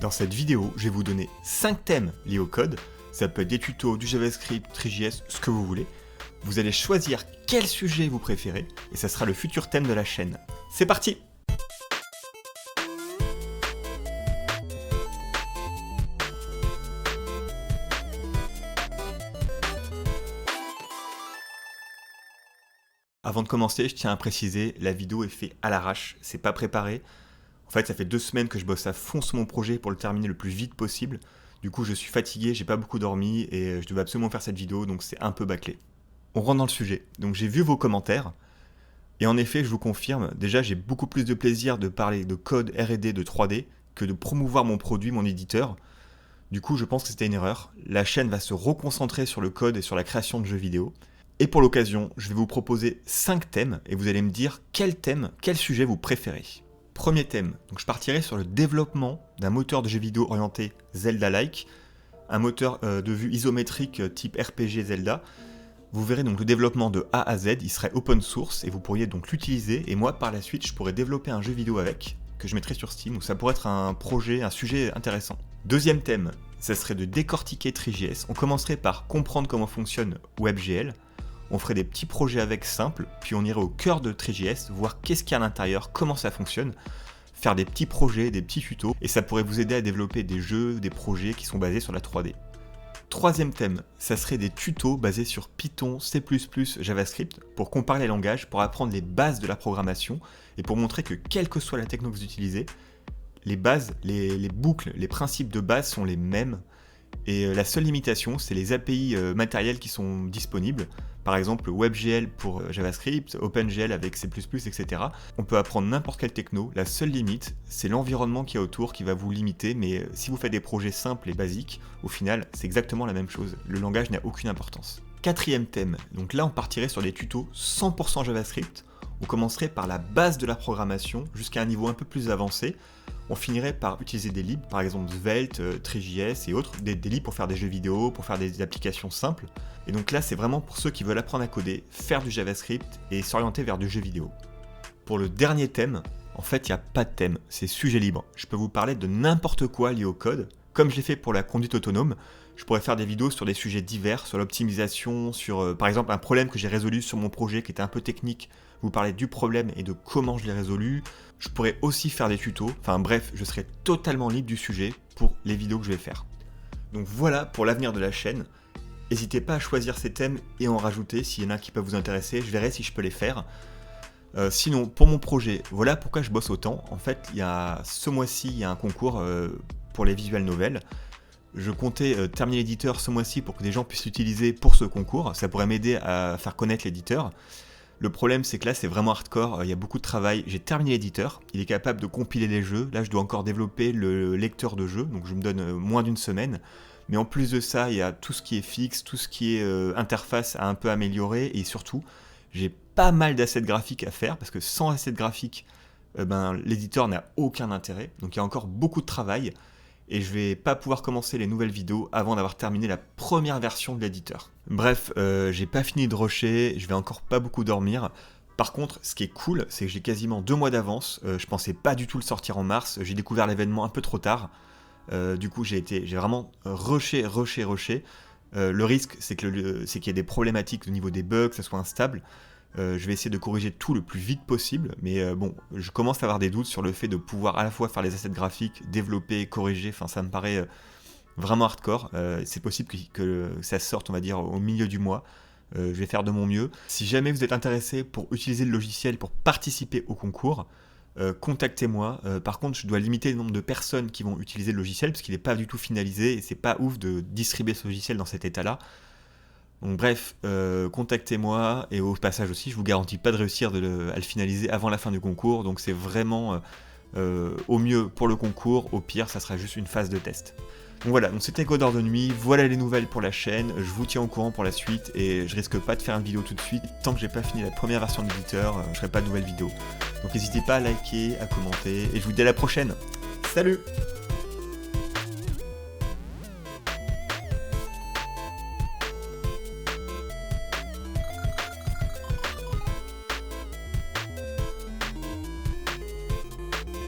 Dans cette vidéo, je vais vous donner 5 thèmes liés au code. Ça peut être des tutos, du JavaScript, Three.js, ce que vous voulez. Vous allez choisir quel sujet vous préférez et ça sera le futur thème de la chaîne. C'est parti! Avant de commencer, je tiens à préciser, la vidéo est faite à l'arrache, c'est pas préparé. En fait, ça fait 2 semaines que je bosse à fond sur mon projet pour le terminer le plus vite possible. Du coup, je suis fatigué, j'ai pas beaucoup dormi et je devais absolument faire cette vidéo, donc c'est un peu bâclé. On rentre dans le sujet. Donc j'ai vu vos commentaires et en effet, je vous confirme, déjà j'ai beaucoup plus de plaisir de parler de code R&D de 3D que de promouvoir mon produit, mon éditeur. Du coup, je pense que c'était une erreur. La chaîne va se reconcentrer sur le code et sur la création de jeux vidéo. Et pour l'occasion, je vais vous proposer 5 thèmes et vous allez me dire quel thème, quel sujet vous préférez. Premier thème, donc je partirai sur le développement d'un moteur de jeu vidéo orienté Zelda-like, un moteur de vue isométrique type RPG Zelda. Vous verrez donc le développement de A à Z, il serait open source et vous pourriez donc l'utiliser et moi par la suite je pourrais développer un jeu vidéo avec, que je mettrai sur Steam, donc ça pourrait être un projet, un sujet intéressant. Deuxième thème, ça serait de décortiquer Three.js. On commencerait par comprendre comment fonctionne WebGL. On ferait des petits projets avec simples, puis on irait au cœur de Three.js, voir qu'est-ce qu'il y a à l'intérieur, comment ça fonctionne, faire des petits projets, des petits tutos, et ça pourrait vous aider à développer des jeux, des projets qui sont basés sur la 3D. Troisième thème, ça serait des tutos basés sur Python, C++, JavaScript, pour comparer les langages, pour apprendre les bases de la programmation, et pour montrer que quelle que soit la techno que vous utilisez, les bases, les boucles, les principes de base sont les mêmes, et la seule limitation, c'est les API matériels qui sont disponibles. Par exemple, WebGL pour JavaScript, OpenGL avec C++, etc. On peut apprendre n'importe quelle techno. La seule limite, c'est l'environnement qu'il y a autour qui va vous limiter. Mais si vous faites des projets simples et basiques, au final, c'est exactement la même chose. Le langage n'a aucune importance. Quatrième thème. Donc là, on partirait sur des tutos 100% JavaScript. On commencerait par la base de la programmation jusqu'à un niveau un peu plus avancé. On finirait par utiliser des libs, par exemple Svelte, Three.js et autres, des libs pour faire des jeux vidéo, pour faire des applications simples. Et donc là, c'est vraiment pour ceux qui veulent apprendre à coder, faire du JavaScript et s'orienter vers du jeu vidéo. Pour le dernier thème, en fait, il n'y a pas de thème, c'est sujet libre. Je peux vous parler de n'importe quoi lié au code. Comme je l'ai fait pour la conduite autonome, je pourrais faire des vidéos sur des sujets divers, sur l'optimisation, sur par exemple un problème que j'ai résolu sur mon projet qui était un peu technique, vous parler du problème et de comment je l'ai résolu. Je pourrais aussi faire des tutos, enfin bref, je serai totalement libre du sujet pour les vidéos que je vais faire. Donc voilà pour l'avenir de la chaîne. N'hésitez pas à choisir ces thèmes et en rajouter s'il y en a qui peuvent vous intéresser, je verrai si je peux les faire. Sinon, pour mon projet, voilà pourquoi je bosse autant. En fait, ce mois-ci, il y a un concours pour les visual novels. Je comptais terminer l'éditeur ce mois-ci pour que des gens puissent l'utiliser pour ce concours. Ça pourrait m'aider à faire connaître l'éditeur. Le problème, c'est que là, c'est vraiment hardcore. Il y a beaucoup de travail. J'ai terminé l'éditeur. Il est capable de compiler les jeux. Là, je dois encore développer le lecteur de jeux. Donc, je me donne moins d'une semaine. Mais en plus de ça, il y a tout ce qui est fixe, tout ce qui est interface à un peu améliorer. Et surtout, j'ai pas mal d'assets graphiques à faire. Parce que sans assets graphiques, l'éditeur n'a aucun intérêt. Donc, il y a encore beaucoup de travail. Et je vais pas pouvoir commencer les nouvelles vidéos avant d'avoir terminé la première version de l'éditeur. Bref, j'ai pas fini de rusher, je vais encore pas beaucoup dormir. Par contre, ce qui est cool, c'est que j'ai quasiment 2 mois d'avance. Je pensais pas du tout le sortir en mars, j'ai découvert l'événement un peu trop tard. Du coup, j'ai vraiment rushé. Le risque, c'est qu'il y ait des problématiques au niveau des bugs, que ça soit instable. Je vais essayer de corriger tout le plus vite possible, mais bon, je commence à avoir des doutes sur le fait de pouvoir à la fois faire les assets graphiques, développer, corriger, enfin ça me paraît vraiment hardcore. C'est possible que ça sorte, on va dire, au milieu du mois. Je vais faire de mon mieux. Si jamais vous êtes intéressé pour utiliser le logiciel pour participer au concours, contactez-moi. Par contre, je dois limiter le nombre de personnes qui vont utiliser le logiciel, parce qu'il n'est pas du tout finalisé, et c'est pas ouf de distribuer ce logiciel dans cet état-là. Donc bref, contactez-moi, et au passage aussi, je vous garantis pas de réussir à le finaliser avant la fin du concours, donc c'est vraiment au mieux pour le concours, au pire ça sera juste une phase de test. Donc voilà, donc c'était Codeur de nuit, voilà les nouvelles pour la chaîne, je vous tiens au courant pour la suite, et je risque pas de faire une vidéo tout de suite, tant que j'ai pas fini la première version de l'éditeur, je ferai pas de nouvelles vidéos. Donc n'hésitez pas à liker, à commenter, et je vous dis à la prochaine. Salut!